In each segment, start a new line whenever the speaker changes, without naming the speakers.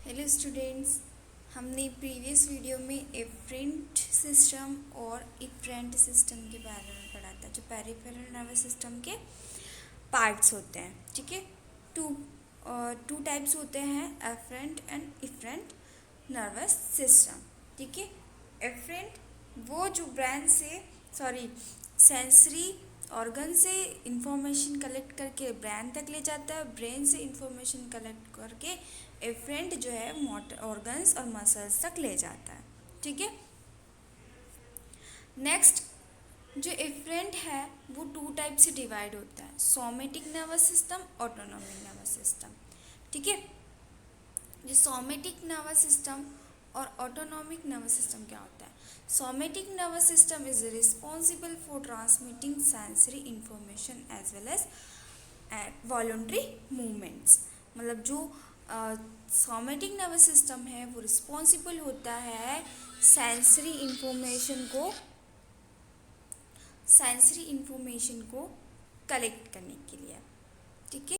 Hello students, हमने previous video में afferent system और इफरेंट सिस्टम के बारे में पढ़ा था, जो पेरिफेरल नर्वस सिस्टम के पार्ट्स होते हैं। ठीक है, टू टू टाइप्स होते हैं, afferent and efferent nervous system. ठीक है, एफरेंट वो जो ब्रेन से सेंसरी ऑर्गन से इंफॉर्मेशन कलेक्ट करके ब्रेन तक ले जाता है, ब्रेन से इंफॉर्मेशन कलेक्ट करके एफरेंट जो है मोटर ऑर्गन्स और मसल्स तक ले जाता है। ठीक है, नेक्स्ट जो एफरेंट है वो टू टाइप से डिवाइड होता है, somatic nervous system, autonomic nervous system. ठीक है, जो सोमेटिक नर्वस सिस्टम और ऑटोनॉमिक नर्वस सिस्टम क्या होता है? Somatic nervous system is responsible for transmitting sensory information as well as voluntary movements. मतलब जो सोमेटिक नर्वस सिस्टम है वो रिस्पॉन्सिबल होता है सेंसरी इंफॉर्मेशन को कलेक्ट करने के लिए। ठीक है,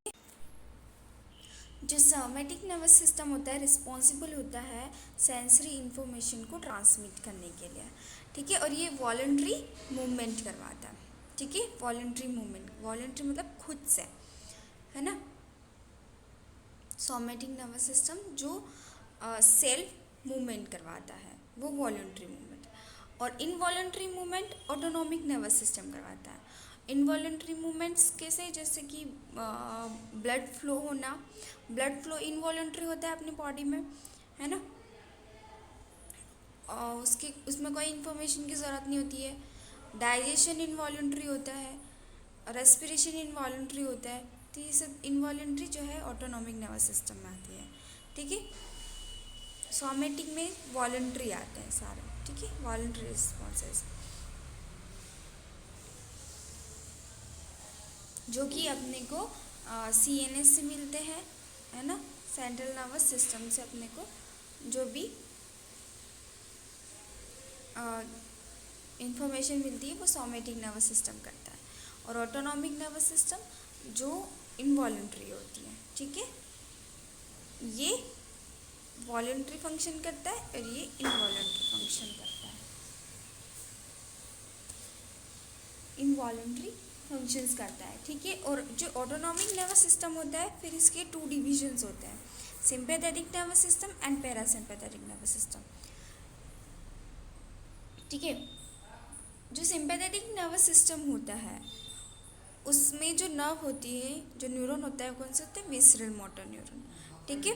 जो सोमेटिक नर्वस सिस्टम होता है रिस्पॉन्सिबल होता है सेंसरी इंफॉर्मेशन को ट्रांसमिट करने के लिए। ठीक है, और ये वॉलंटरी मूवमेंट करवाता है। ठीक है, वॉलंटरी मूवमेंट, वॉलंटरी मतलब खुद से, है ना। सोमेटिक नर्वस सिस्टम जो सेल्फ मूवमेंट करवाता है वो वॉलंटरी मूवमेंट, और involuntary movement autonomic nervous system करवाता है। इनवॉलंटरी मूवमेंट्स कैसे? जैसे कि ब्लड फ्लो होना, ब्लड फ्लो इनवॉलंटरी होता है अपनी बॉडी में, है ना। और उसमें कोई इन्फॉर्मेशन की ज़रूरत नहीं होती है। डाइजेशन इनवॉलंटरी होता है, रेस्पिरेशन इनवॉलंटरी होता है। तो ये सब इनवॉलंटरी जो है ऑटोनॉमिक नर्वस सिस्टम में आती है। ठीक है, सोमेटिक में वॉलंटरी आते हैं सारे। ठीक है, वॉलंटरी रिस्पॉन्सेस जो कि अपने को CNS से मिलते हैं, है ना, सेंट्रल नर्वस सिस्टम से अपने को जो भी इंफॉर्मेशन मिलती है वो सोमेटिक नर्वस सिस्टम करता है, और ऑटोनॉमिक नर्वस सिस्टम जो इनवॉलंटरी होती है। ठीक है, ये वॉलंटरी फंक्शन करता है और ये इनवॉलंटरी फंक्शन करता है, इनवॉलंटरी फंक्शंस करता है। ठीक है, और जो ऑटोनॉमिक नर्वस सिस्टम होता है फिर इसके टू डिविजन्स होते हैं, sympathetic nervous system and parasympathetic nervous system. ठीक है, जो सिंपैथेटिक नर्वस सिस्टम होता है उसमें जो नर्व होती है, जो न्यूरॉन होता है, कौन से होते हैं? Visceral motor neuron. ठीक है,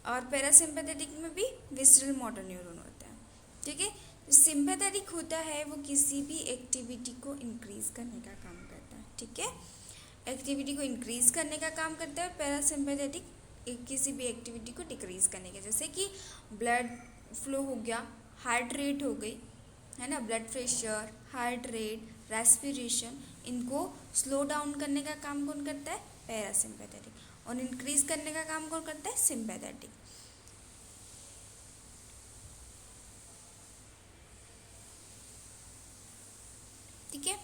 और पैरासिम्पैथेटिक में भी विसरल मोटर न्यूरॉन होता है। ठीक है, जो सिंपैथेटिक होता है वो किसी भी एक्टिविटी को इंक्रीज करने का काम करता है। ठीक है, एक्टिविटी को इंक्रीज करने का काम करता है। पैरासिम्पैथेटिक किसी भी एक्टिविटी को डिक्रीज करने का, जैसे कि ब्लड फ्लो हो गया, हार्ट रेट हो गई, है ना, blood pressure, heart rate, respiration, इनको स्लो डाउन करने का काम कौन करता है? पैरासिम्पैथेटिक। और इंक्रीज करने का काम कौन करता है? सिंपैथेटिक। ठीक है,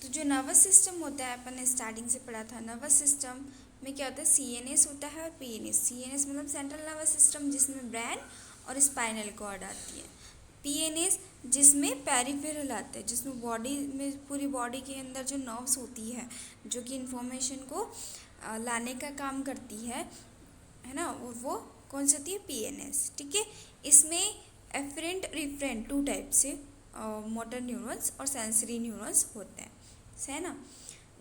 तो जो नर्वस सिस्टम होता है, अपन ने स्टार्टिंग से पढ़ा था, नर्वस सिस्टम में क्या होता है? CNS होता है और PNS। CNS मतलब सेंट्रल नर्वस सिस्टम, जिसमें ब्रेन और स्पाइनल कॉर्ड आती है। PNS जिसमें पेरिफेरल आता है, जिसमें बॉडी में, पूरी बॉडी के अंदर जो नर्व्स होती है जो कि इंफॉर्मेशन को लाने का काम करती है ना, वो कौन सी होती है? PNS। ठीक है, इसमें एफरेंट रिफरेंट टू टाइप से मोटर न्यूरॉन्स और सेंसरी न्यूरॉन्स होते हैं, है ना।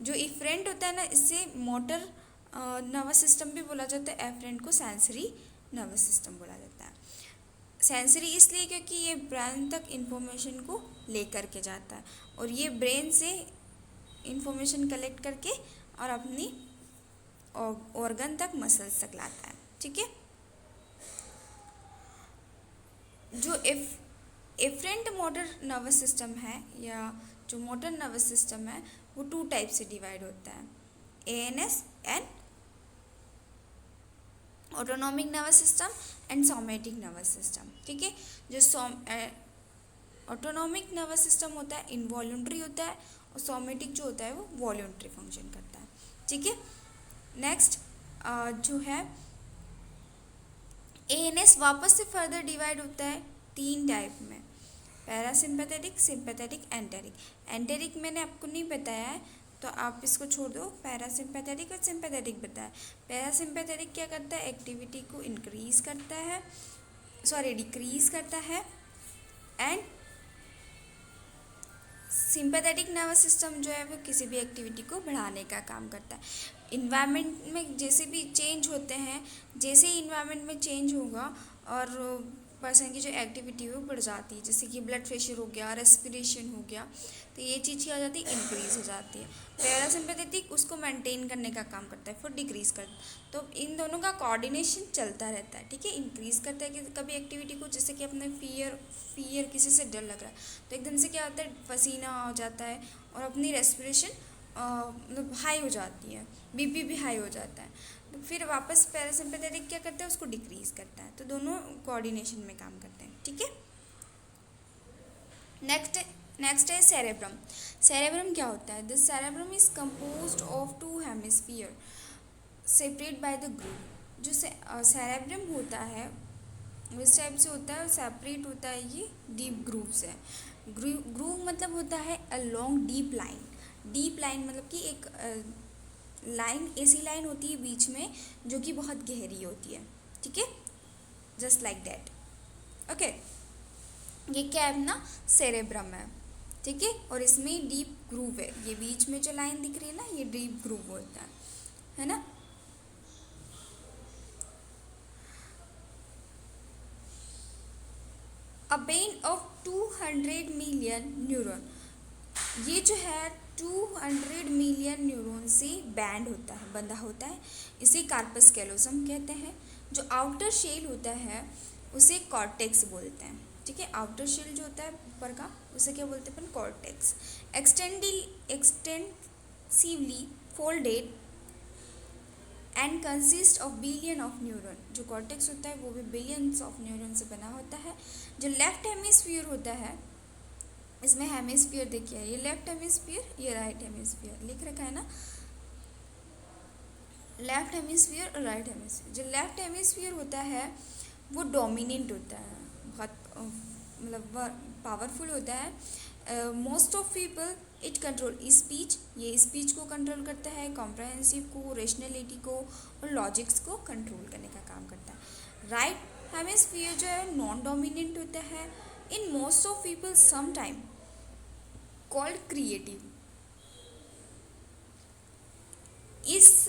जो इफरेंट होता है ना, इससे मोटर नर्वस सिस्टम भी बोला जाता है, एफरेंट को सेंसरी नर्वस सिस्टम बोला जाता है। सेंसरी इसलिए क्योंकि ये ब्रेन तक इंफॉर्मेशन को लेकर के जाता है, और ये ब्रेन से इंफॉर्मेशन कलेक्ट करके और अपनी ऑर्गन तक, मसल्स तक लाता है। ठीक है, जो एफरेंट मोटर नर्वस सिस्टम है, या जो मोटर नर्वस सिस्टम है, वो टू टाइप से डिवाइड होता है, ANS and autonomic nervous system and somatic nervous system. ठीक है, जो ऑटोनॉमिक नर्वस सिस्टम होता है इनवॉलंटरी होता है, और सोमेटिक जो होता है वो वॉलंटरी फंक्शन करता है। ठीक है, नेक्स्ट जो है एएनएस वापस से फर्दर डिवाइड होता है 3 टाइप में, पैरासिम्पैथेटिक, सिंपैथेटिक, एंटेरिक। एंटेरिक मैंने आपको नहीं बताया है तो आप इसको छोड़ दो, पैरासिम्पैथेटिक और सिंपैथेटिक बताया। पैरासिम्पैथेटिक क्या करता है, एक्टिविटी को इंक्रीज करता है, सॉरी डिक्रीज करता है। एंड सिंपैथेटिक नर्वस सिस्टम जो है वो किसी भी एक्टिविटी को बढ़ाने का काम करता है। इन्वायरमेंट में जैसे भी चेंज होते हैं, जैसे ही इन्वायरमेंट में चेंज होगा और पर्सन की जो एक्टिविटी है वो बढ़ जाती है, जैसे कि ब्लड प्रेशर हो गया, रेस्पिरेशन हो गया, तो ये चीज़ क्या हो जाती है, इंक्रीज हो जाती है। पैरासिम्पैथेटिक उसको मेंटेन करने का काम करता है, फिर डिक्रीज कर, तो इन दोनों का कोऑर्डिनेशन चलता रहता है, ठीक है। इंक्रीज करता है कि कभी एक्टिविटी को, जैसे कि अपने फियर किसी से डर लग रहा है तो एकदम से क्या होता है, पसीना हो जाता है और अपनी रेस्पिरेशन मतलब हाई हो जाती है, बीपी भी हाई हो जाता है, तो फिर वापस पैरासिम्पैथेटिक क्या करता है, उसको डिक्रीज करता है। तो दोनों कोऑर्डिनेशन में काम करते हैं, ठीक है। नेक्स्ट है सेरेब्रम। सेरेब्रम क्या होता है, the cerebrum is composed of 2 hemisphere separate by the groove. जो सेरेब्रम होता है इस टाइप से होता है और सेपरेट होता है ये डीप ग्रूव से। ग्रूव मतलब होता है a long deep line. Deep line मतलब कि एक लाइन, ऐसी लाइन होती है बीच में जो कि बहुत गहरी होती है, ठीक है, जस्ट लाइक दैट, ओके। ये क्या है अपना सेरेब्रम है, ठीक है, और इसमें डीप ग्रूव है, ये बीच में जो लाइन दिख रही है ना, ये डीप ग्रूव होता है ना। अ बेन ऑफ 200 मिलियन न्यूरॉन, ये जो है 200 मिलियन न्यूरॉन से बैंड होता है, बंधा होता है, इसे कार्पस कैलोसम कहते हैं। जो आउटर शेल होता है उसे कॉर्टेक्स बोलते हैं, ठीक है। आउटर शेल जो होता है ऊपर का उसे क्या बोलते हैं अपन, cortex. Extensively folded and consist of billion of neuron. जो कॉर्टेक्स होता है वो भी बिलियंस ऑफ न्यूरॉन से बना होता है। जो लेफ्ट हेमिस्फीयर होता है, इसमें हेमिस्फीयर देखिए, ये लेफ्ट हेमिस्फीयर, ये राइट हेमिस्फीयर लिख रखा है ना, लेफ्ट हेमिस्फीयर और राइट हेमिस्फीयर। जो लेफ्ट हेमिस्फीयर होता है वो डोमिनेंट होता है, बहुत मतलब पावरफुल होता है। Most of people it control speech, ये स्पीच को कंट्रोल करता है, कॉम्प्रहेंसिव को, रेशनलिटी को और लॉजिक्स को कंट्रोल करने का काम करता है। राइट हेमिस्फीयर जो है नॉन डोमिनेंट होता है in most of people, some time called creative. इस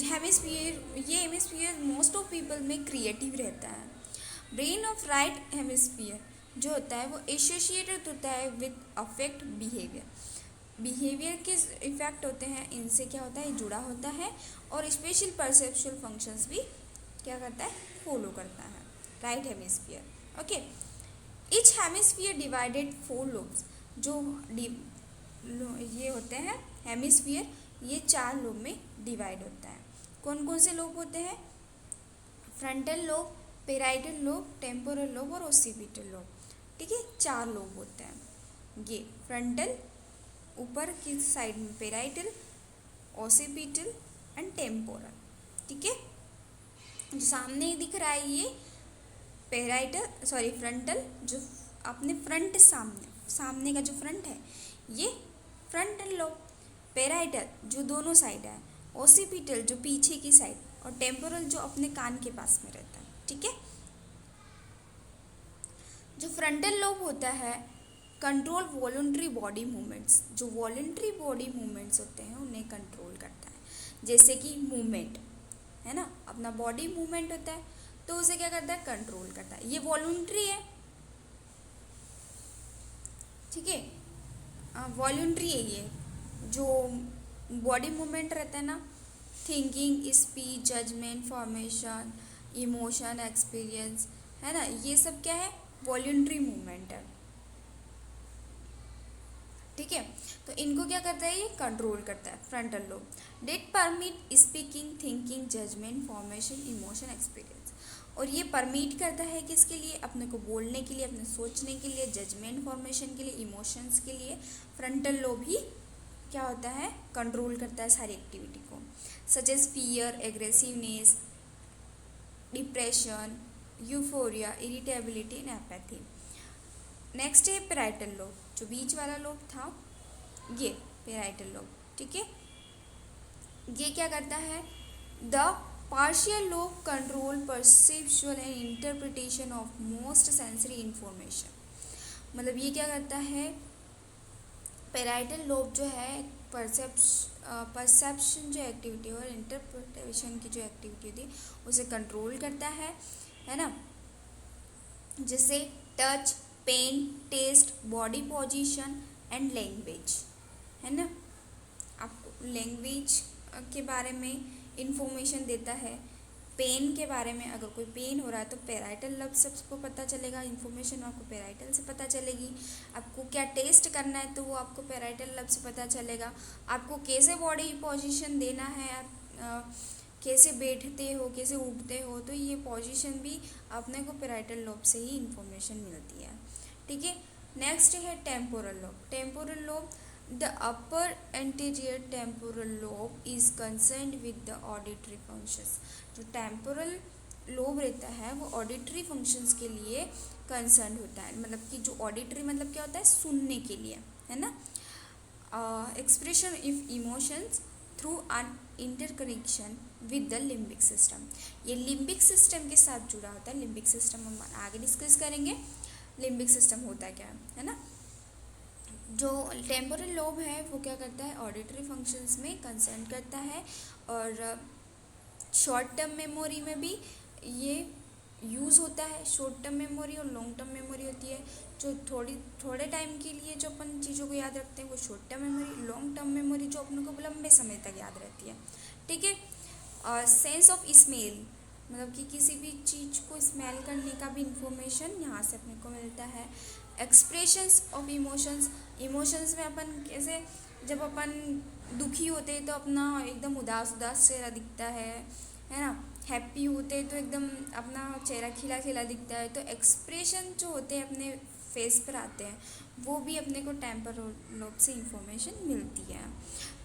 हेमिस्फीयर, ये हेमिस्फीयर मोस्ट ऑफ पीपल में क्रिएटिव रहता है। ब्रेन ऑफ राइट हेमिस्फीयर जो होता है वो एसोसिएटेड होता है विद अफेक्ट बिहेवियर। बिहेवियर के इफेक्ट होते हैं, इनसे क्या होता है, जुड़ा होता है, और स्पेशल परसेप्चुअल फंक्शंस भी क्या करता है, फॉलो करता है right hemisphere, okay. Each hemisphere divided 4 lobes. जो ये होते हैं हेमिस्फीयर, ये 4 लोब में डिवाइड होता है। कौन कौन से लोब होते हैं, frontal lobe, parietal lobe, temporal lobe और ओसिपिटल लोब, ठीक है। 4 लोब होते हैं ये, फ्रंटल ऊपर की साइड में, पेराइटल, ओसिपिटल एंड टेम्पोरल, ठीक है। जो सामने दिख रहा है ये पेराइटल, सॉरी फ्रंटल, जो अपने फ्रंट सामने का जो फ्रंट है ये फ्रंटल लोब, पेराइटल जो दोनों साइड है, ओसिपिटल जो पीछे की साइड, और टेम्पोरल जो अपने कान के पास में रहता है, ठीक है। जो फ्रंटल लोब होता है कंट्रोल वॉलंटरी बॉडी मूवमेंट्स, जो वॉलंटरी बॉडी मूवमेंट्स होते हैं उन्हें कंट्रोल करता है। जैसे कि मूवमेंट है ना, अपना बॉडी मूवमेंट होता है तो उसे क्या करता है, कंट्रोल करता है। ये वॉलंटरी है, ठीक है, वॉलंटरी है ये जो बॉडी मूवमेंट रहता है ना, thinking, speech, judgement, formation, emotion, experience, है ना, ये सब क्या है, वॉलंटरी मूवमेंट है, ठीक है। तो इनको क्या करता है, ये कंट्रोल करता है frontal lobe. That permit speaking, thinking, judgement, formation, emotion, experience, और ये परमिट करता है किसके लिए, अपने को बोलने के लिए, अपने सोचने के लिए, जजमेंट फॉर्मेशन के लिए, इमोशंस के लिए फ्रंटल लोब ही क्या होता है, कंट्रोल करता है सारी एक्टिविटी को। Such as fear, aggressiveness, depression, euphoria, irritability and apathy. Next है पेराइटल लोब, जो बीच वाला लोब था ये पेराइटल लोब, ठीक है। ये क्या करता है, the partial lobe control perceptual and interpretation of most sensory information. मतलब ये क्या करता है, पेराइटल लोब जो है परसेप्शन जो एक्टिविटी और इंटरप्रिटेशन की जो एक्टिविटी थी उसे कंट्रोल करता है ना, जैसे touch, pain, taste, body position and language, है ना। आपको लैंग्वेज के बारे में इंफॉर्मेशन देता है, पेन के बारे में, अगर कोई पेन हो रहा है तो पेराइटल लोब से सबको पता चलेगा, इन्फॉर्मेशन आपको पेराइटल से पता चलेगी। आपको क्या टेस्ट करना है तो वो आपको पेराइटल लोब से पता चलेगा। आपको कैसे बॉडी पोजीशन देना है, आप कैसे बैठते हो, कैसे उठते हो, तो ये पोजीशन भी अपने को पेराइटल लोब से ही इंफॉर्मेशन मिलती है, ठीक है। नेक्स्ट है temporal lobe. Temporal lobe, the upper anterior temporal lobe is concerned with the auditory functions. जो टेम्पोरल लोब रहता है वो ऑडिटरी फंक्शंस के लिए कंसर्न होता है, मतलब कि जो ऑडिटरी मतलब क्या होता है, सुनने के लिए, है ना। Expression of emotions through an interconnection with the limbic system. ये लिम्बिक सिस्टम के साथ जुड़ा होता है। लिम्बिक सिस्टम हम आगे डिस्कस करेंगे, लिम्बिक सिस्टम होता क्या है ना। जो टेम्पोरल लोब है वो क्या करता है, ऑडिटरी फंक्शंस में कंसर्न करता है, और शॉर्ट टर्म मेमोरी में भी ये यूज़ होता है। शॉर्ट टर्म मेमोरी और लॉन्ग टर्म मेमोरी होती है। जो थोड़े टाइम के लिए जो अपन चीज़ों को याद रखते हैं वो short term memory, long term memory जो अपन को लंबे समय तक याद रहती है, ठीक है। और सेंस ऑफ स्मेल, मतलब कि किसी भी चीज़ को स्मेल करने का भी इंफॉर्मेशन यहाँ से अपने को मिलता है। एक्सप्रेशंस ऑफ इमोशंस, इमोशंस में अपन कैसे, जब अपन दुखी होते हैं तो अपना एकदम उदास उदास चेहरा दिखता है ना। हैप्पी होते तो एकदम अपना चेहरा खिला खिला दिखता है। तो एक्सप्रेशन जो होते हैं अपने फेस पर आते हैं, वो भी अपने को टेम्पोरल लोब से इंफॉर्मेशन मिलती है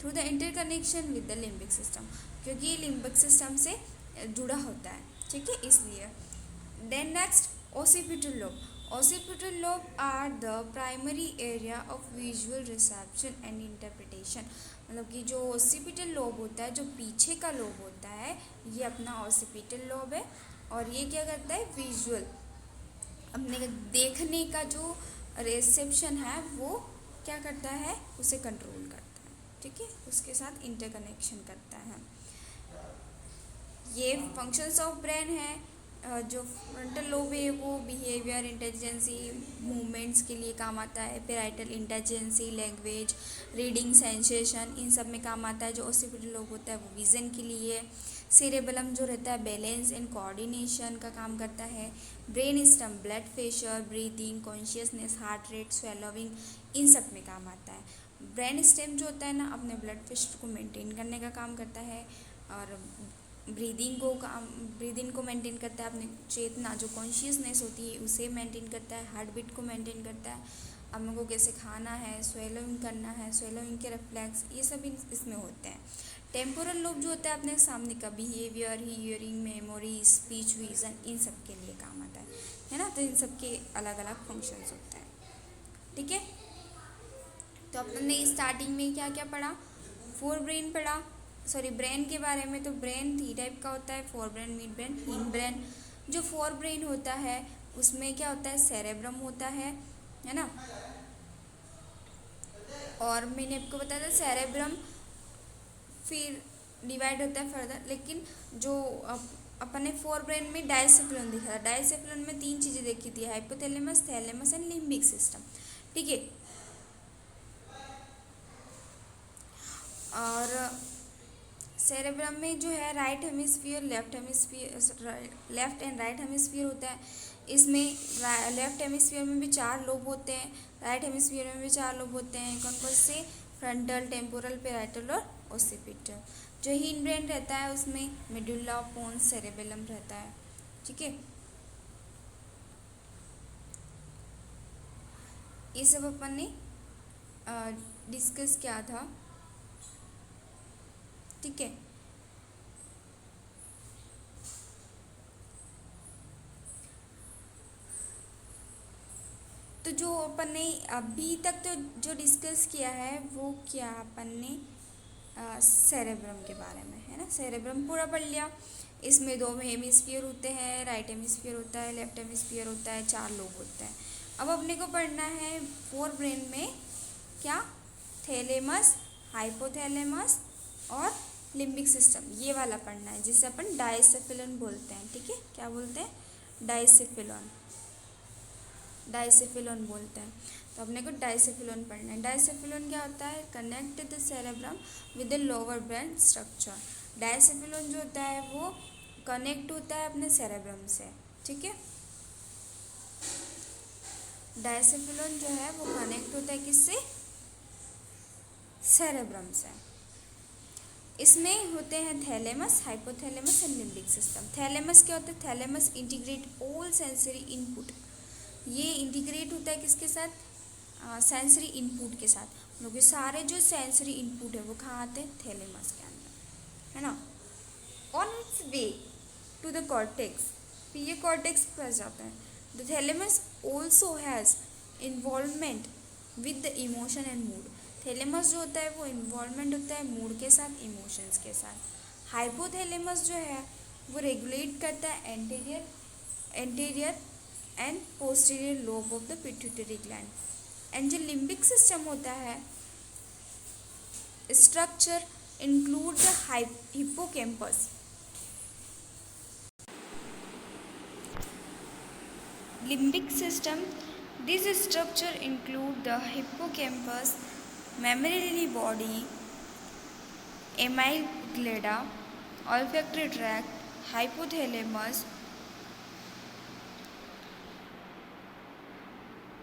through the interconnection with the limbic system, क्योंकि ये लिम्बिक सिस्टम से जुड़ा होता है, ठीक है, इसलिए। Then next occipital lobe. Occipital lobe are the primary area of visual reception and interpretation। मतलब कि जो occipital lobe होता है, जो पीछे का लोब होता है, ये अपना occipital lobe है, और ये क्या करता है, विजुअल, अपने देखने का जो रिसेप्शन है वो क्या करता है, उसे कंट्रोल करता है, ठीक है, उसके साथ इंटरकनेक्शन करता है। ये फंक्शंस ऑफ ब्रेन है। जो फ्रंटल लोब है वो बिहेवियर, इंटेलिजेंसी, मूवमेंट्स के लिए काम आता है। Parietal intelligence, language, reading, sensation, इन सब में काम आता है। जो ओसिपिटल लोब होता है वो विजन के लिए। सेरेबेलम जो रहता है बैलेंस एंड कोऑर्डिनेशन का काम करता है। Brain stem blood pressure, breathing, consciousness, heart rate, swallowing, इन सब में काम आता है। ब्रेन स्टेम जो होता है ना, अपने ब्लड प्रेशर को मेंटेन करने का काम करता है, और ब्रीदिंग को मेंटेन करता है। अपने चेतना जो कॉन्शियसनेस होती है उसे मेंटेन करता है। हार्ट बीट को मेंटेन करता है। अब हमको कैसे खाना है, स्वेलोइंग करना है, स्वेलोइंग के रिफ्लेक्स, ये सब इसमें होते हैं। टेम्पोरल लोब जो होता है अपने सामने का behaviour, hearing, memory, speech, vision, इन सब के लिए काम आता है ना। तो इन सब के अलग अलग फंक्शंस होते हैं, ठीक है। तो अपने स्टार्टिंग में क्या क्या पढ़ा, फोर ब्रेन पढ़ा, सॉरी ब्रेन के बारे में। तो ब्रेन 3 टाइप का होता है, fore brain, mid brain, hind brain. जो फोर ब्रेन होता है उसमें क्या होता है, सेरेब्रम होता है ना। और मैंने आपको बताया था सेरेब्रम फिर डिवाइड होता है फर्दर, लेकिन जो अपने फोर ब्रेन में डायसेफलन दिखा था। डायसेफलन में 3 चीज़ें देखी थी, hypothalamus, thalamus and limbic system, ठीक है। और सेरेब्रम में जो है right hemisphere, left and right hemisphere होता है। इसमें लेफ्ट हेमिस्फीयर में भी 4 लोब होते हैं, राइट हेमिस्फीयर में भी 4 लोब होते हैं। कौन कौन से, फ्रंटल, टेम्पोरल, पेराइटल और ओसिपिटल। जो हिंड ब्रेन रहता है उसमें मेडुल्ला, पोन्स, सेरेबेलम रहता है, ठीक है। ये सब अपन ने डिस्कस किया था, ठीक है। तो जो अपन ने अभी तक तो जो डिस्कस किया है वो क्या अपन ने सेरेब्रम के बारे में, है ना। सेरेब्रम पूरा पढ़ लिया। इसमें दो हेमिस्फीयर होते हैं, राइट हेमिस्फीयर होता है, लेफ्ट हेमिस्फीयर होता है, 4 लोब होते हैं। अब अपने को पढ़ना है फोर ब्रेन में क्या, थैलेमस, हाइपोथैलेमस और लिम्बिक सिस्टम, ये वाला पढ़ना है जिसे अपन डाइसेफिलन बोलते हैं। ठीक है, क्या बोलते हैं, डाइसेफिलन, डाइसेफिलन बोलते हैं। तो अपने को डाइसेफिलन पढ़ना है। डाइसेफिलन क्या होता है, connect the cerebrum with the lower brain structure. Diencephalon जो होता है वो कनेक्ट होता है अपने सेरेब्रम से। ठीक है, डाइसेफिलन जो है वो कनेक्ट होता है किससे, सेरेब्रम से। इसमें होते हैं thalamus, hypothalamus and limbic system. Thalamus क्या होता है, thalamus integrate all sensory input. ये इंटीग्रेट होता है किसके साथ, सेंसरी इनपुट के साथ। मतलब सारे जो सेंसरी इनपुट है वो कहाँ आते हैं, थैलेमस के अंदर, है ना। On its way to the cortex, फिर ये कॉर्टेक्स पर जाता है। The thalamus also has involvement with the emotion and mood. Thalamus जो होता है वो इन्वॉल्वमेंट होता है मूड के साथ, इमोशंस के साथ। हाइपोथैलेमस जो है वो रेगुलेट करता है anterior and posterior lobe of the pituitary gland. And जो लिम्बिक सिस्टम होता है, structure include the hippocampus. Limbic system, this structure include the hippocampus, mammillary body, amygdala, olfactory tract, hypothalamus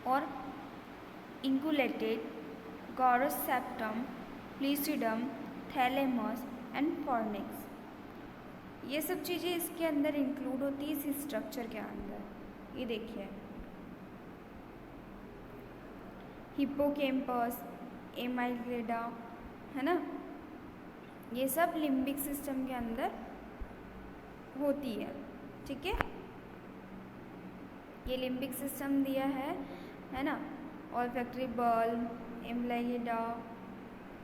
और inculated, gyrus septum, lucidum, thalamus and fornix। ये सब चीज़ें इसके अंदर include होती है इस स्ट्रक्चर के अंदर। ये देखिए, हिप्पोकैम्पस, एमाइग्रेडा, है ना, ये सब लिम्बिक सिस्टम के अंदर होती है। ठीक है, ये लिम्बिक सिस्टम दिया है ना। ऑल्फैक्टरी बल्ब, एम्ब्लाइडा,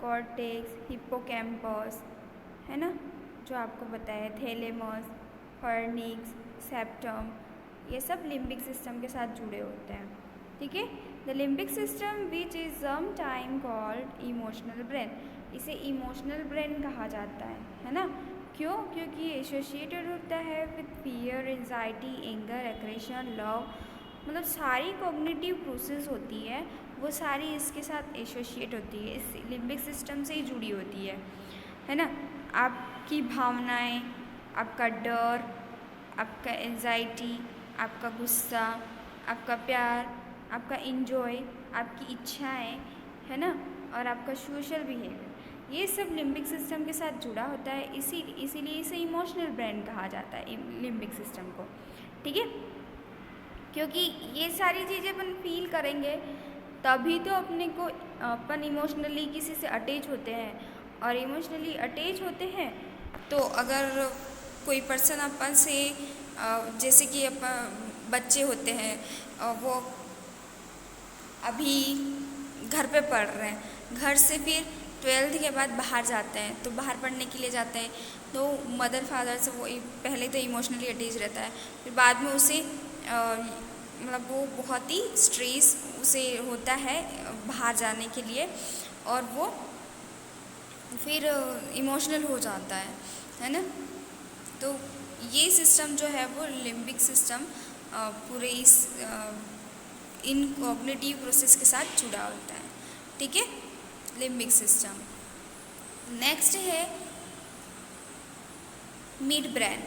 कॉर्टेक्स, हिप्पोकैम्पस, है ना, जो आपको बताया, थैलेमस, फर्निक्स, सेप्टम, ये सब लिम्बिक सिस्टम के साथ जुड़े होते हैं। ठीक है, the limbic system which is some time called emotional brain, इसे इमोशनल ब्रेन कहा जाता है ना। क्यों, क्योंकि एसोसिएटेड होता है with fear, anxiety, anger, aggression, love. मतलब सारी कॉग्निटिव प्रोसेस होती है वो सारी इसके साथ एसोसिएट होती है, इस लिम्बिक सिस्टम से ही जुड़ी होती है ना। आपकी भावनाएं, आपका डर, आपका एंजाइटी, आपका गुस्सा, आपका प्यार, आपका इंजॉय, आपकी इच्छाएं, है ना, और आपका सोशल बिहेवियर, ये सब लिम्बिक सिस्टम के साथ जुड़ा होता है। इसीलिए इसे इमोशनल ब्रेन कहा जाता है, लिम्बिक सिस्टम को। ठीक है, क्योंकि ये सारी चीज़ें अपन फील करेंगे तभी तो अपने को, अपन इमोशनली किसी से अटैच होते हैं, और इमोशनली अटैच होते हैं तो अगर कोई पर्सन अपन से, जैसे कि अपन बच्चे होते हैं, वो अभी घर पे पढ़ रहे हैं, घर से फिर 12th के बाद बाहर जाते हैं, तो बाहर पढ़ने के लिए जाते हैं, तो मदर फादर से वो पहले तो इमोशनली अटैच रहता है, फिर बाद में उसे मतलब वो बहुत ही स्ट्रेस उसे होता है बाहर जाने के लिए, और वो फिर इमोशनल हो जाता है ना। तो ये सिस्टम जो है वो लिम्बिक सिस्टम पूरे इस इन कॉग्निटिव प्रोसेस के साथ जुड़ा होता है। ठीक है, लिम्बिक सिस्टम। नेक्स्ट है मिड ब्रेन।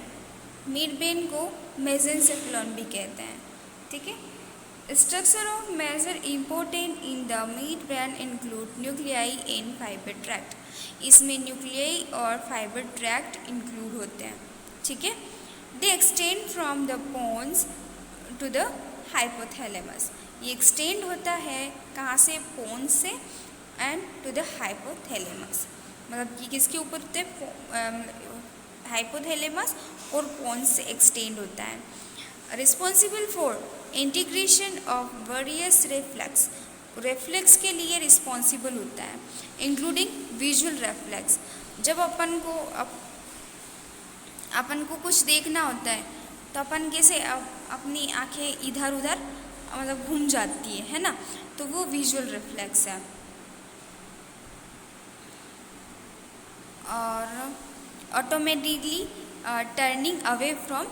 मिड ब्रेन को मेसेनसेफेलॉन भी कहते हैं। ठीक है, structure of major important in the mid brain include nuclei and fibre tract. इसमें न्यूक्लियाई और फाइबर ट्रैक्ट इंक्लूड होते हैं। ठीक है, they extend from the pons to the hypothalamus. ये एक्सटेंड होता है कहाँ से, पोन्स से, एंड टू द हाइपोथैलेमस। मतलब कि किसके ऊपर होते हैं, हाइपोथैलेमस और पोन्स से एक्सटेंड होता है। Responsible for integration of various reflex के लिए रिस्पॉन्सिबल होता है, इंक्लूडिंग विजुअल रिफ्लेक्स। जब अपन को कुछ देखना होता है तो अपन कैसे अपनी आंखें इधर उधर मतलब घूम जाती है ना, तो वो विजुअल रिफ्लेक्स है। और automatically turning away from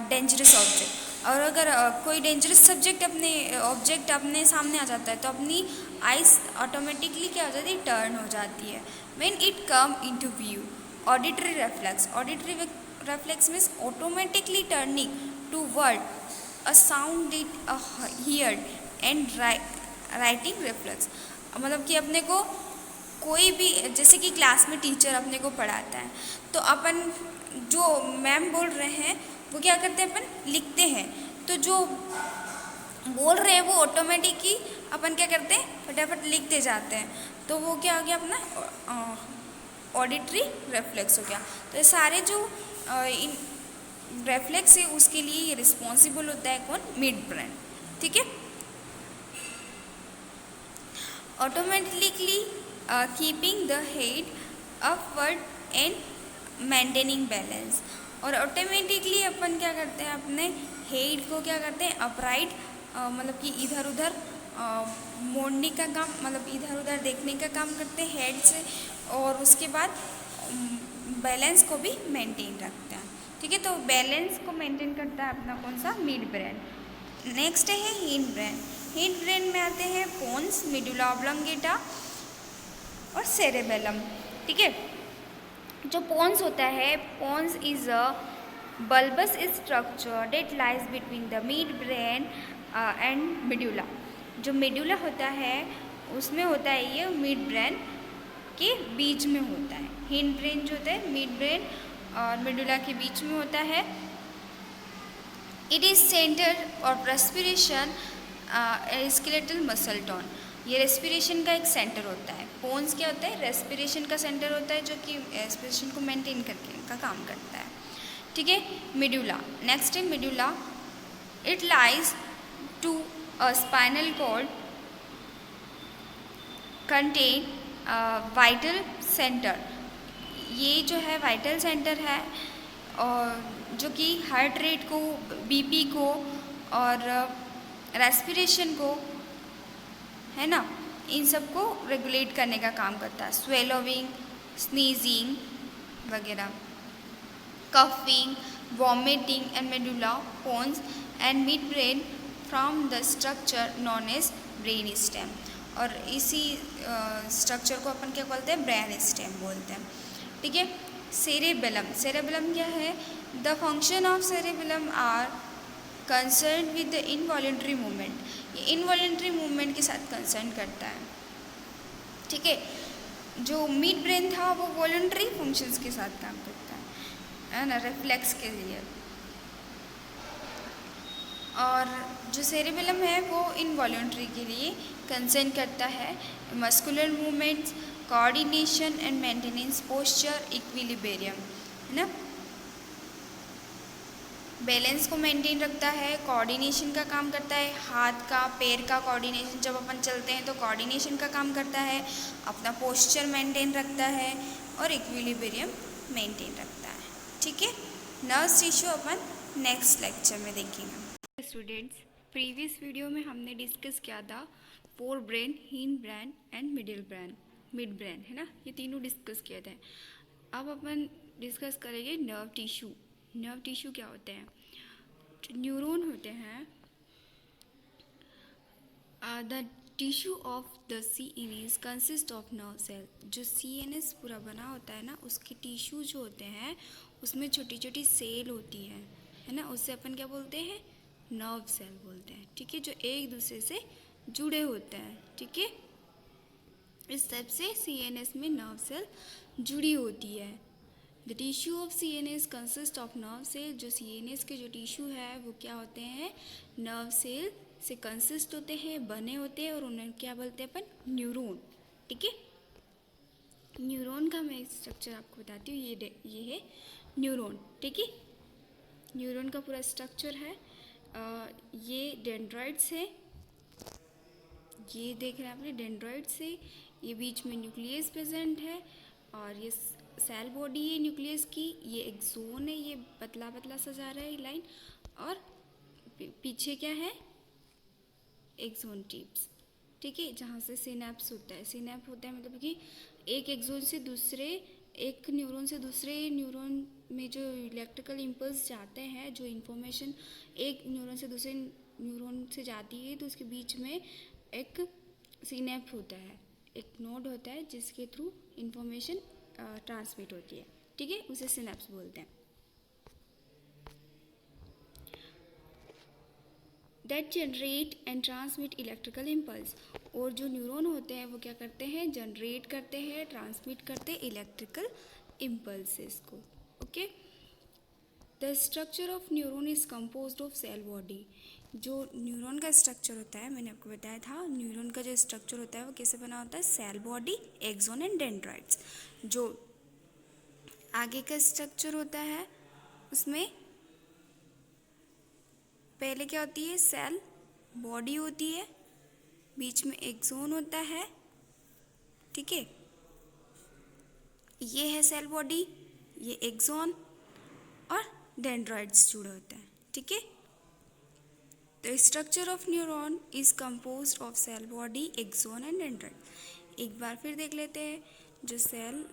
dangerous object. और अगर कोई डेंजरस ऑब्जेक्ट अपने सामने आ जाता है तो अपनी आइज ऑटोमेटिकली क्या हो जाती है, टर्न हो जाती है। When it come into view. Auditory reflex means automatically turning toward a sound it heard and righting reflex. मतलब कि अपने को कोई भी, जैसे कि क्लास में टीचर अपने को पढ़ाता है तो अपन जो मैम बोल रहे हैं वो क्या करते हैं, अपन लिखते हैं। तो जो बोल रहे हैं वो ऑटोमेटिकली अपन क्या करते हैं, फटाफट लिखते जाते हैं। तो वो क्या हो गया, अपना ऑडिटरी रिफ्लेक्स हो गया। तो ये सारे जो इन रिफ्लेक्स है उसके लिए ये रिस्पॉन्सिबल होता है कौन, मिड ब्रेन। ठीक है। Automatically keeping the head upward and maintaining balance. और ऑटोमेटिकली अपन क्या करते हैं, अपने हेड को क्या करते हैं, अपराइट मतलब कि इधर उधर मोड़ने का काम, मतलब इधर उधर देखने का काम करते हैं हेड से। और उसके बाद बैलेंस को भी मेंटेन रखते हैं। ठीक है। तो बैलेंस को मेंटेन करता है अपना कौन सा, मिड ब्रेन। नेक्स्ट है हिंड ब्रेन। हिंड ब्रेन में आते हैं पोन्स, मेडुला ऑब्लोंगेटा और सेरेबेलम। ठीक है। जो पोन्स होता है, pons is a bulbous structure that lies between the midbrain and medulla। जो मेडुला होता है उसमें होता है ये मिड ब्रेन के बीच में होता है। हिंड ब्रेन जो होता है मिड ब्रेन और मेडुला के बीच में होता है। It is centre of respiration skeletal muscle tone. ये रेस्पिरेशन का एक सेंटर होता है। पोन्स क्या होता है, रेस्पिरेशन का सेंटर होता है जो कि रेस्पिरेशन को मेंटेन करने का काम करता है। ठीक है। मेडुला, नेक्स्ट है medulla. It lies to a spinal cord contain vital centre. ये जो है वाइटल सेंटर है और जो कि हार्ट रेट को, बीपी को और रेस्पिरेशन को, है ना, इन सब को रेगुलेट करने का काम करता है। स्वेलोइंग, स्नीजिंग वगैरह, coughing, vomiting and medulla, pons and midbrain from the structure known as brain stem। और इसी स्ट्रक्चर को अपन क्या बोलते हैं, ब्रेन स्टेम बोलते हैं। ठीक है। सेरेबेलम, सेरेबेलम क्या है, the function of cerebellum are concern with the involuntary movement. ये इनवॉलेंट्री मूवमेंट के साथ कंसर्न करता है। ठीक है। जो मिड ब्रेन था वो वॉलेंट्री फंक्शंस के साथ काम करता है ना, रिफ्लेक्स के लिए। और जो सेरेबेलम है वो इनवॉलेंट्री के लिए कंसर्न करता है, muscular movements, coordination and maintenance, posture, equilibrium, है ना, बैलेंस को मेंटेन रखता है, कोऑर्डिनेशन का काम करता है, हाथ का पैर का कोऑर्डिनेशन, जब अपन चलते हैं तो कोऑर्डिनेशन का काम करता है, अपना पोस्चर मेंटेन रखता है और इक्विलिब्रियम मेंटेन रखता है। ठीक है। नर्व्स टिश्यू अपन नेक्स्ट लेक्चर में देखेंगे। स्टूडेंट्स, प्रीवियस वीडियो में हमने डिस्कस किया था fore brain, hind brain and mid brain, है ना, ये तीनों डिस्कस किए थे। अब अपन डिस्कस करेंगे नर्व टिश्यू। नर्व टिश्यू क्या होते हैं, न्यूरॉन होते हैं। The tissue of the CNS consist of nerve cell. जो CNS पूरा बना होता है ना, उसके टिश्यू जो होते हैं उसमें छोटी छोटी सेल होती है ना, उससे अपन क्या बोलते हैं, नर्व सेल बोलते हैं। ठीक है। जो एक दूसरे से जुड़े होते हैं। ठीक है। इस टाइप से CNS में नर्व सेल जुड़ी होती है। The tissue of CNS consist of nerve cell. जो CNS के जो टिश्यू है वो क्या होते हैं, नर्व सेल से कंसिस्ट होते हैं, बने होते हैं, और उन्हें क्या बोलते हैं अपन, न्यूरॉन। ठीक है। न्यूरॉन का मैं स्ट्रक्चर आपको बताती हूँ। ये है न्यूरॉन। ठीक है। न्यूरॉन का पूरा स्ट्रक्चर है, ये डेंड्राइट्स है, ये देख रहे हैं आपने डेंड्राइट्स है, ये बीच में न्यूक्लियस प्रेजेंट है और ये सेल बॉडी है न्यूक्लियस की, ये एक्सोन है, ये पतला पतला सा जा रहा है लाइन, और पीछे क्या है, एक्सोन टिप्स, ठीक है, जहाँ से सिनेप्स होता है। सिनेप्स होता है मतलब कि एक एक्सोन से दूसरे, एक न्यूरॉन से दूसरे न्यूरॉन में जो इलेक्ट्रिकल इम्पल्स जाते हैं, जो इन्फॉर्मेशन एक न्यूरॉन से दूसरे न्यूरॉन से जाती है, तो उसके बीच में एक सिनेप्स होता है, एक नोड होता है जिसके थ्रू इन्फॉर्मेशन ट्रांसमिट होती है, ठीक है, उसे सिनेप्स बोलते हैं। That generate and transmit electrical impulse, और जो न्यूरॉन होते हैं वो क्या करते हैं, जनरेट करते हैं, ट्रांसमिट करते हैं इलेक्ट्रिकल इम्पल्सेस को, okay. The structure of neuron is composed of cell body, जो न्यूरॉन का स्ट्रक्चर होता है, मैंने आपको बताया था, न्यूरॉन का जो स्ट्रक्चर होता है वो कैसे बना होता है, cell body, axon and dendrites. जो आगे का स्ट्रक्चर होता है उसमें पहले क्या होती है, सेल बॉडी होती है, बीच में एक्सोन होता है, ठीक है, ये है सेल बॉडी, ये एक्सोन और डेंड्राइट्स जुड़े होते हैं, ठीक है। The structure of neuron is composed of cell body, axon and dendrite. एक बार फिर देख लेते हैं, जो सेल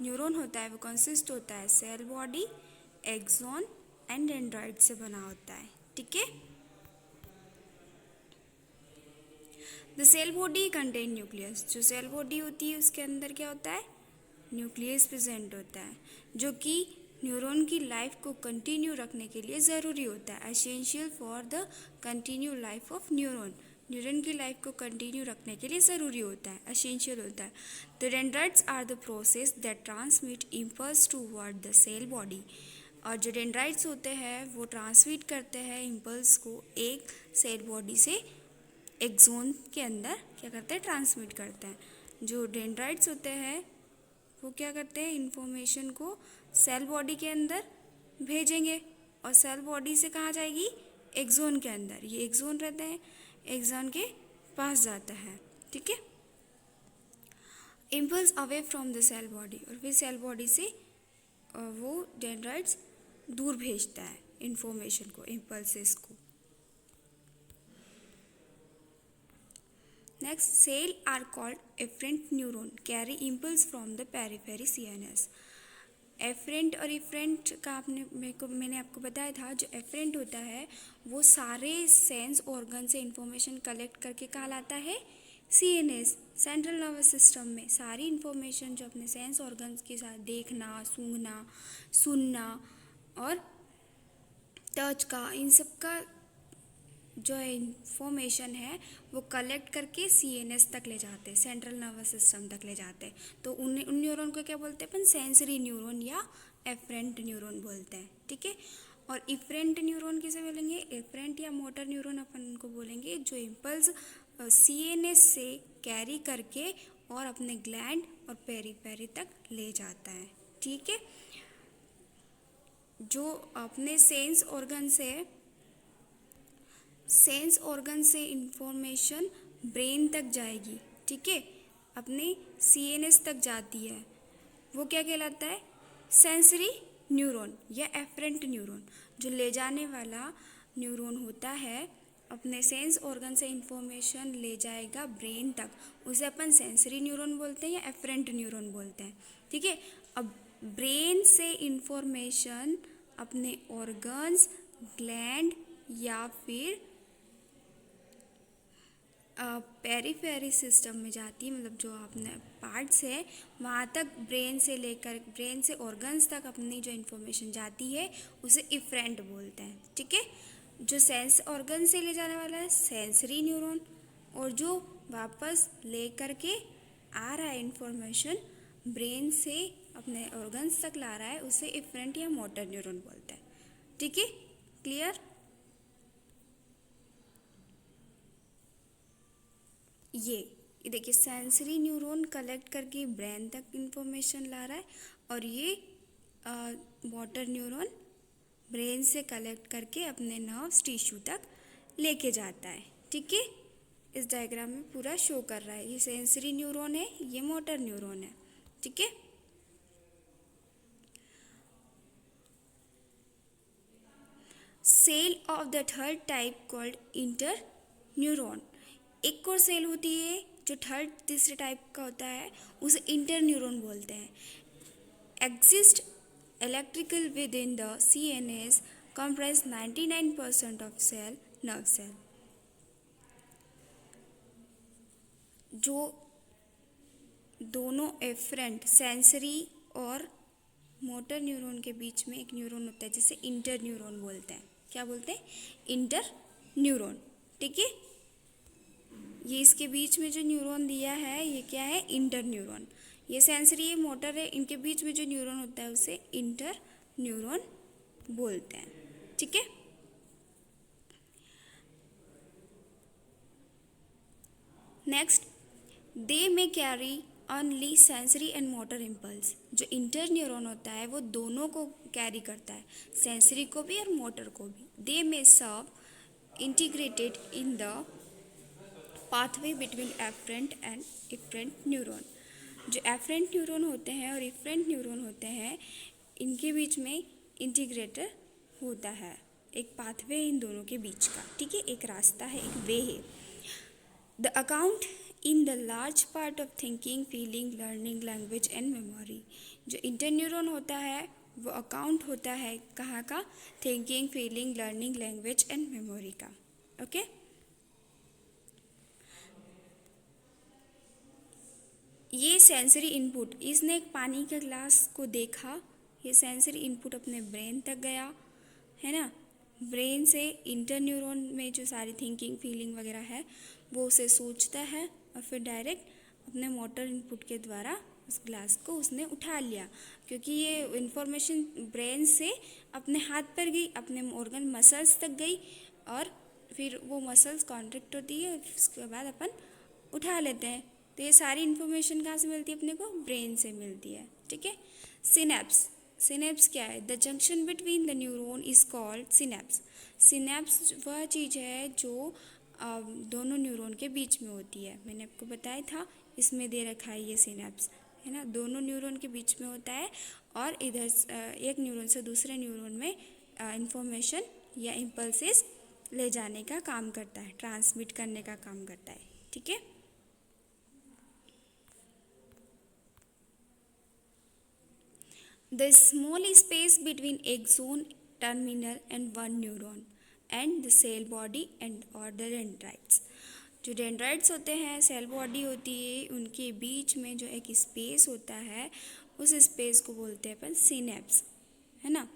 न्यूरॉन होता है वो कंसिस्ट होता है cell body, axon and dendrite से बना होता है, ठीक है। The cell body contain nucleus, जो सेल बॉडी होती है उसके अंदर क्या होता है, न्यूक्लियस प्रेजेंट होता है, जो कि न्यूरॉन की लाइफ को कंटिन्यू रखने के लिए ज़रूरी होता है, essential for the continue life of neuron, neuron की लाइफ को कंटिन्यू रखने के लिए ज़रूरी होता है, एसेंशियल होता है। The dendrites are the process that transmit impulse toward the cell body, और जो डेंड्राइट्स होते हैं वो ट्रांसमिट करते हैं इम्पल्स को एक सेल बॉडी से एक्सोन के अंदर क्या करते हैं, ट्रांसमिट करते हैं। जो डेंड्राइट्स होते हैं वो क्या करते हैं, इन्फॉर्मेशन को सेल बॉडी के अंदर भेजेंगे और सेल बॉडी से कहाँ जाएगी, एक्सोन के अंदर, ये एक्सोन रहते हैं, एक्सोन के पास जाता है, ठीक है। Impulse away from the cell body, और फिर सेल बॉडी से वो डेंड्राइट्स दूर भेजता है इन्फॉर्मेशन को, इम्पल्सेस को। Next, cell are called afferent neuron carry impulse from the periphery CNS. Afferent और इफरेंट का मैंने आपको बताया था, जो एफरेंट होता है वो सारे सेंस ऑर्गन से इंफॉर्मेशन कलेक्ट करके कहाँ लाता है, सीएनएस, सेंट्रल नर्वस सिस्टम में सारी इंफॉर्मेशन जो अपने सेंस ऑर्गन्स के साथ देखना, सूंघना, सुनना और टच का, इन सब का जो इंफॉर्मेशन है वो कलेक्ट करके सीएनएस तक ले जाते हैं, सेंट्रल नर्वस सिस्टम तक ले जाते हैं। तो उन न्यूरॉन को क्या बोलते हैं अपन, सेंसरी न्यूरॉन या एफरेंट न्यूरॉन बोलते हैं, ठीक है। और इफरेंट न्यूरॉन किसे बोलेंगे, एफरेंट या मोटर न्यूरॉन अपन उनको बोलेंगे, जो इम्पल्स सीएनएस से कैरी करके और अपने ग्लैंड और पेरीफेरी तक ले जाता है, ठीक है। जो अपने सेंस ऑर्गन से इंफॉर्मेशन ब्रेन तक जाएगी, ठीक है, अपने सीएनएस तक जाती है, वो क्या कहलाता है, सेंसरी न्यूरॉन या एफरेंट न्यूरॉन। जो ले जाने वाला न्यूरॉन होता है अपने सेंस ऑर्गन से इंफॉर्मेशन ले जाएगा ब्रेन तक, उसे अपन सेंसरी न्यूरॉन बोलते हैं या एफरेंट न्यूरॉन बोलते हैं, ठीक है। अब ब्रेन से इंफॉर्मेशन अपने ऑर्गन्स, ग्लैंड या फिर पेरीफेरी सिस्टम में जाती है, मतलब जो अपने पार्ट्स है वहाँ तक ब्रेन से ऑर्गन्स तक अपनी जो इन्फॉर्मेशन जाती है उसे इफरेंट बोलते हैं, ठीक है। जो सेंस ऑर्गन से ले जाने वाला है सेंसरी न्यूरॉन, और जो वापस ले करके आ रहा है इन्फॉर्मेशन ब्रेन से अपने ऑर्गन्स तक ला रहा है उसे इफरेंट या मोटर न्यूरॉन बोलते हैं, ठीक है, क्लियर। ये देखिए, सेंसरी न्यूरॉन कलेक्ट करके ब्रेन तक इंफॉर्मेशन ला रहा है और ये मोटर न्यूरॉन ब्रेन से कलेक्ट करके अपने नर्व्स टिश्यू तक लेके जाता है। ठीक है, इस डायग्राम में पूरा शो कर रहा है। ये सेंसरी न्यूरॉन है, ये मोटर न्यूरॉन है। ठीक है, cell of the third type called inter neuron. एक और सेल होती है जो थर्ड तीसरे टाइप का होता है, उसे इंटर न्यूरॉन बोलते हैं। Exist electrical with in the CNS comprise 99% of cell nerve cell। जो दोनों एफरेंट सेंसरी और मोटर न्यूरॉन के बीच में एक न्यूरॉन होता है जिसे इंटर न्यूरॉन बोलते हैं। क्या बोलते हैं? Inter neuron. ठीक है, ये इसके बीच में जो न्यूरॉन दिया है ये क्या है? Inter neuron. ये सेंसरी है, मोटर है, इनके बीच में जो न्यूरॉन होता है उसे इंटर न्यूरॉन बोलते हैं। ठीक है, नेक्स्ट, दे में carry only sensory and motor impulse. जो इंटर न्यूरॉन होता है वो दोनों को कैरी करता है, सेंसरी को भी और मोटर को भी। They may serve integrated in the pathway between afferent and efferent neuron. जो एफरेंट न्यूरॉन होते हैं और इफरेंट न्यूरॉन होते हैं, इनके बीच में इंटीग्रेटर होता है, एक पाथवे इन दोनों के बीच का। ठीक है, एक रास्ता है, एक वे है। The account in the large part of thinking, feeling, learning, language and memory. जो इंटरन्यूरॉन होता है वो अकाउंट होता है कहाँ का? Thinking, feeling, learning, language and memory का। ओके, ये सेंसरी इनपुट, इसने एक पानी के ग्लास को देखा, ये सेंसरी इनपुट अपने ब्रेन तक गया, है ना। ब्रेन से इंटरन्यूरॉन में जो सारी थिंकिंग, फीलिंग वगैरह है वो उसे सोचता है और फिर डायरेक्ट अपने मोटर इनपुट के द्वारा उस ग्लास को उसने उठा लिया, क्योंकि ये इंफॉर्मेशन ब्रेन से अपने हाथ पर गई, अपने ऑर्गन मसल्स तक गई और फिर वो मसल्स कॉन्ट्रैक्ट होती है, उसके बाद अपन उठा लेते हैं। तो ये सारी इन्फॉर्मेशन कहाँ से मिलती है? अपने को ब्रेन से मिलती है। ठीक है, सिनेप्स। सिनेप्स क्या है? The junction between the neuron is called synapse. Synapse वह चीज़ है जो दोनों न्यूरॉन के बीच में होती है। मैंने आपको बताया था, इसमें दे रखा है ये सिनेप्स, है ना, दोनों न्यूरॉन के बीच में होता है और इधर एक न्यूरॉन से दूसरे न्यूरॉन में इंफॉर्मेशन या इम्पल्सेस ले जाने का काम करता है, ट्रांसमिट करने का काम करता है। ठीक है, the small space between axon terminal and one neuron and the cell body and or the dendrites। जो डेंड्राइट्स होते हैं, सेल बॉडी होती है, उनके बीच में जो एक स्पेस होता है उस स्पेस को बोलते हैं अपन सिनेप्स, है ना।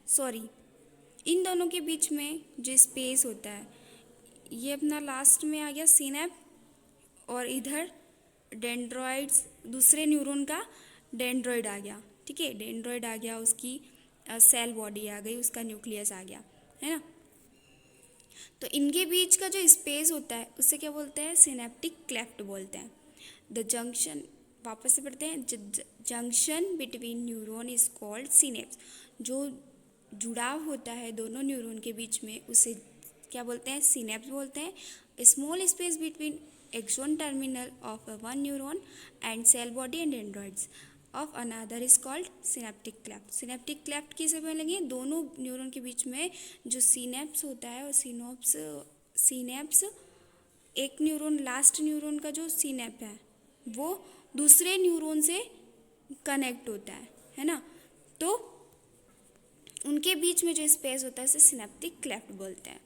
सॉरी, इन दोनों के बीच में जो स्पेस होता है ये अपना लास्ट में आ गया सिनेप, और इधर डेंड्रॉइड्स, दूसरे न्यूरॉन का डेंड्रॉइड आ गया। ठीक है, डेंड्रॉइड आ गया, उसकी सेल बॉडी आ गई, उसका न्यूक्लियस आ गया, है ना। तो इनके बीच का जो स्पेस होता है उसे क्या बोलते हैं? सिनेप्टिक क्लेफ्ट बोलते हैं। द जंक्शन, वापस से पढ़ते हैं, junction between neuron is called synapse. जो जुड़ाव होता है दोनों न्यूरॉन के बीच में उसे क्या बोलते हैं? सिनेप्स बोलते हैं। Small space between axon terminal of one neuron and cell body and dendrites of another is called synaptic cleft। synaptic cleft किसे बोलेंगे? दोनों न्यूरॉन के बीच में जो सिनेप्स होता है और सिनेप्स एक न्यूरॉन, लास्ट न्यूरॉन का जो सिनेप है वो दूसरे न्यूरॉन से कनेक्ट होता है ना। तो उनके बीच में जो स्पेस होता है उसे सिनेप्टिक क्लेफ्ट बोलते हैं।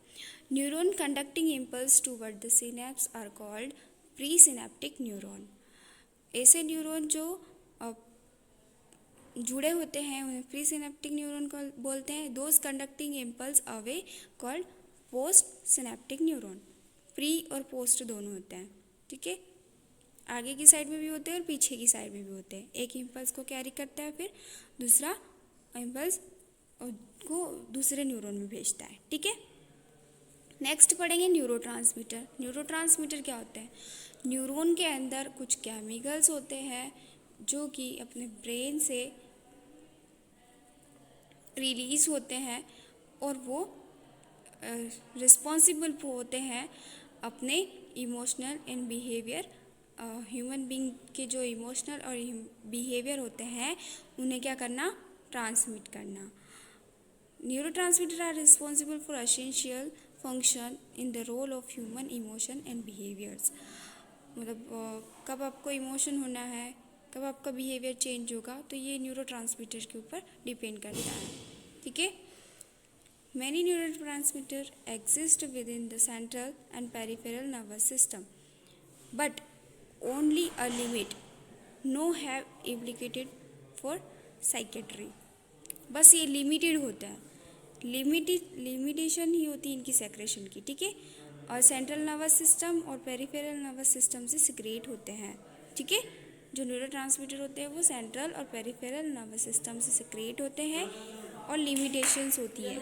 Neuron conducting impulse toward the synapse are called pre synaptic neuron. ऐसे न्यूरॉन जो जुड़े होते हैं उन्हें प्री सिनेप्टिक न्यूरॉन को बोलते हैं। Those conducting impulse away called post synaptic neuron. Pre और पोस्ट दोनों होते हैं। ठीक है, आगे की साइड में भी होते हैं और पीछे की साइड में भी होते हैं। एक इम्पल्स को कैरी करता है, फिर दूसरा इम्पल्स को दूसरे न्यूरॉन में भेजता है। ठीक है, नेक्स्ट पढ़ेंगे न्यूरोट्रांसमीटर। न्यूरोट्रांसमीटर क्या होता है? न्यूरॉन के अंदर कुछ केमिकल्स होते हैं जो कि अपने ब्रेन से रिलीज़ होते हैं और वो रिस्पॉन्सिबल होते हैं अपने emotional and behaviour, human being के जो इमोशनल और बिहेवियर होते हैं उन्हें क्या करना, ट्रांसमिट करना। Neurotransmitter are responsible for essential function in the role of human emotion and behaviours. मतलब कब आपको इमोशन होना है, कब आपका बिहेवियर चेंज होगा, तो ये न्यूरोट्रांसमीटर के ऊपर डिपेंड करता है। ठीक है। Many neurotransmitters exist within the central and peripheral nervous system, but only a limit. No have implicated for psychiatry. बस ये लिमिटेड होता है, लिमिटेशन ही होती है इनकी सेक्रेशन की। ठीक है। और सेंट्रल नर्वस सिस्टम और पेरिफेरल नर्वस सिस्टम से सिक्रेट होते हैं। ठीक है। जो न्यूरोट्रांसमीटर होते हैं वो सेंट्रल और पेरिफेरल नर्वस सिस्टम से सिक्रेट होते हैं और लिमिटेशंस होती है।